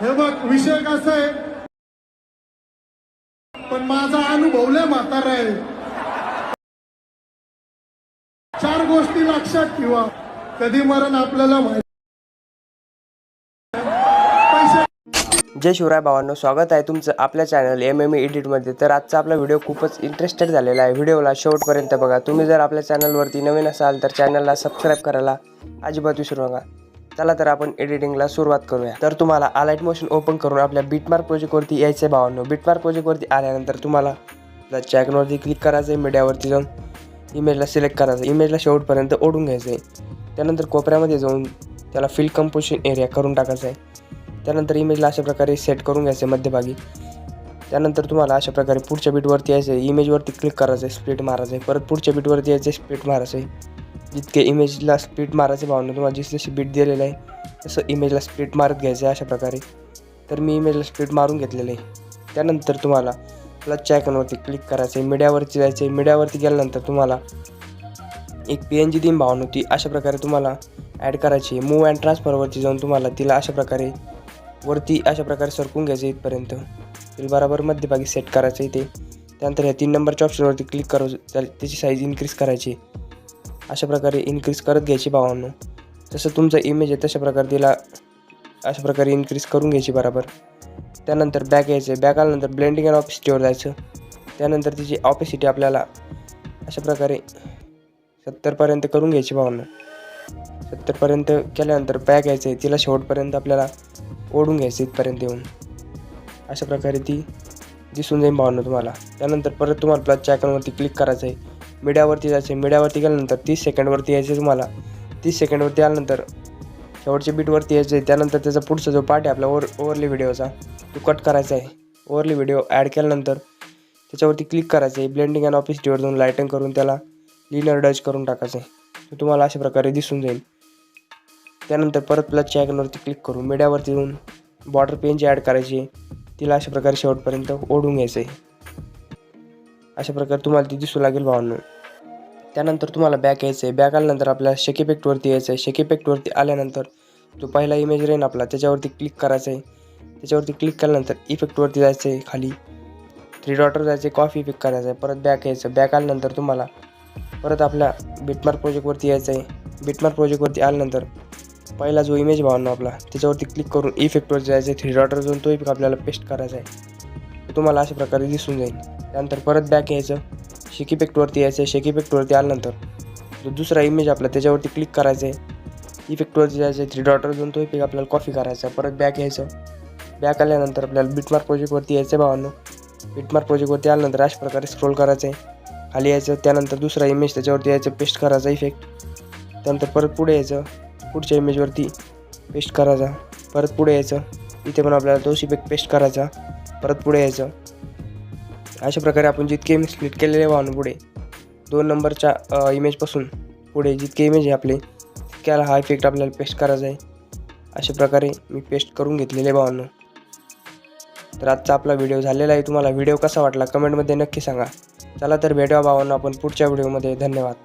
हे बघ विषय कसा आहे, पण माझा अनुभव लय म्हातारा आहे. 4 गोष्टी लक्षात ठेवा, कधी मरण आपल्याला माहिती. जय शिवराय भावांनो, स्वागत आहे तुमचं आपल्या चॅनल MM एडिटमध्ये. तर आजचा आपला व्हिडिओ खूपच इंटरेस्टेड झालेला आहे. व्हिडिओला शेवटपर्यंत बघा. तुम्ही जर आपल्या चॅनलवरती नवीन असाल तर चॅनलला सबस्क्राईब करायला अजिबात विसरू नका. चला तर आपण एडिटिंगला सुरुवात करूया. तर तुम्हाला अलाइट मोशन ओपन करून आपल्या बिटमार्क प्रोजेक्टवरती यायचं आहे भावांनो. बिटमार्क प्रोजेक्टवरती आल्यानंतर तुम्हाला चॅकनवरती क्लिक करायचं आहे. मीडियावरती जाऊन इमेजला सिलेक्ट करायचं. इमेजला शेवटपर्यंत ओढून घ्यायचं आहे. त्यानंतर कोपऱ्यामध्ये जाऊन त्याला फिल कंपोजिशन एरिया करून टाकायचं आहे. त्यानंतर इमेजला अशा प्रकारे सेट करून घ्यायचं आहे मध्यभागी. त्यानंतर तुम्हाला अशा प्रकारे पुढच्या बीटवरती यायचं आहे. इमेजवरती क्लिक करायचं आहे, स्प्लिट मारायचं आहे. परत पुढच्या बीटवरती यायचं आहे, स्प्लिट मारायचं आहे. जितके इमेजला स्प्लिट मारायचं भावना तुम्हाला जशी बीट दिलेलं आहे तसं इमेजला स्प्लिट मारत घ्यायचं आहे अशा प्रकारे. तर मी इमेजला स्प्लिट मारून घेतलेलं आहे. त्यानंतर तुम्हाला प्लसच्या आयकॉनवरती क्लिक करायचं आहे. मीडियावरती जायचं आहे. मीडियावरती गेल्यानंतर तुम्हाला एक PNG थीम भावना होती अशा प्रकारे तुम्हाला ॲड करायची. मूव अँड ट्रान्सफरवरती जाऊन तुम्हाला तिला अशा प्रकारे वरती अशा प्रकारे सरकून घ्यायचं इथपर्यंत. तिला बरोबर मध्यभागी सेट करायचं इथे. त्यानंतर ह्या 3 नंबरच्या ऑप्शनवरती क्लिक करायचं. त्याची साईज इन्क्रीज करायची. अशा प्रकारे इन्क्रीज करत घ्यायची भावांनो. जसं तुमचा इमेज आहे तशा प्रकारे तिला अशा प्रकारे इन्क्रीज करून घ्यायची बरोबर. त्यानंतर बॅक यायचं. बॅक आल्यानंतर ब्लेंडिंग अँड ऑपेसिटीवर जायचं. त्यानंतर तिची ऑपेसिटी आपल्याला अशा प्रकारे 70पर्यंत करून घ्यायची भावांनो. 70पर्यंत केल्यानंतर बॅक यायचं आहे. तिला शेवटपर्यंत आपल्याला ओढून घ्यायचं इथपर्यंत येऊन. अशा प्रकारे ती दिसून जाईल भावांनो तुम्हाला. त्यानंतर परत तुम्हाला प्लसच्या आयकॉनवरती क्लिक करायचं आहे. मीडियावरती जायचं आहे. मीडियावरती गेल्यानंतर 30 सेकंडवरती यायचं आहे तुम्हाला. 30 सेकंडवरती आल्यानंतर शेवटच्या बीटवरती यायचं आहे. त्यानंतर त्याचा पुढचा जो पार्ट आहे आपला ओव्हरली व्हिडिओचा तो कट करायचा आहे. ओव्हरली व्हिडिओ ॲड केल्यानंतर त्याच्यावरती क्लिक करायचं आहे. ब्लेंडिंग अँड ऑपेसिटीवर जाऊन लाईटिंग करून त्याला लिनियर डच करून टाकायचं आहे. तो तुम्हाला अशा प्रकारे दिसून जाईल. त्यानंतर परत प्लसच्या आयकॉनवरती क्लिक करून मीडियावरती येऊन बॉर्डर PNG ॲड करायची आहे. तिला अशा प्रकारे शेवटपर्यंत ओढून घ्यायचं आहे. अशा प्रकारे तुम्हाला ती दिसू लागेल भावांनो. त्यानंतर तुम्हाला बॅक यायचं आहे. बॅक आल्यानंतर आपल्याला शेक इफेक्टवरती यायचं आहे. शेक इफेक्टवरती आल्यानंतर जो पहिला इमेज राहील आपला त्याच्यावरती क्लिक करायचं आहे. त्याच्यावरती क्लिक केल्यानंतर इफेक्टवरती जायचं आहे. खाली 3 डॉटवर जायचं आहे. कॉफी इफेक्ट करायचं आहे. परत बॅक यायचं. बॅक आल्यानंतर तुम्हाला परत आपल्या बिटमार्क प्रोजेक्टवरती यायचं आहे. बिटमार्क प्रोजेक्टवरती आल्यानंतर पहिला जो इमेज भावना आपला त्याच्यावरती क्लिक करून इफेक्टवरती जायचं आहे. 3 डॉटवर जाऊन तो इफेक्ट आपल्याला पेस्ट करायचा आहे. तो तुम्हाला अशा प्रकारे दिसून जाईल. त्यानंतर परत बॅक यायचं. शेक इफेक्टवरती यायचं आहे. शेक इफेक्टवरती आल्यानंतर जो दुसरा इमेज आपला त्याच्यावरती क्लिक करायचं आहे. इफेक्टवरती जायचं आहे. 3 डॉटवर जाऊन तो इफेक्ट आपल्याला कॉफी करायचा आहे. परत बॅक यायचं. बॅक आल्यानंतर आपल्याला बिटमार्क प्रोजेक्टवरती यायचं आहे भावांनो. बिटमार्क प्रोजेक्टवरती आल्यानंतर अशा प्रकारे स्क्रोल करायचं आहे. खाली यायचं. त्यानंतर दुसरा इमेज त्याच्यावरती यायचं, पेस्ट करायचा इफेक्ट. त्यानंतर परत पुढे यायचं. पुढच्या इमेजवरती पेस्ट करायचा. परत पुढे यायचं. इथे पण आपल्याला तोच इफेक्ट पेस्ट करायचा. परत पुढे यायचं. अशा प्रकारे आपण जितके इमेज स्प्लिट केलेले भावना पुढे 2 नंबरच्या इमेजपासून पुढे जितके इमेज आहे आपले तितक्याला हा इफेक्ट आपल्याला पेस्ट करायचा आहे. अशा प्रकारे मी पेस्ट करून घेतलेले भावांनो. तर आजचा आपला व्हिडिओ झालेला आहे. तुम्हाला व्हिडिओ कसा वाटला कमेंटमध्ये नक्की सांगा. चला तर भेटूया भावांनो आपण पुढच्या व्हिडिओमध्ये. धन्यवाद.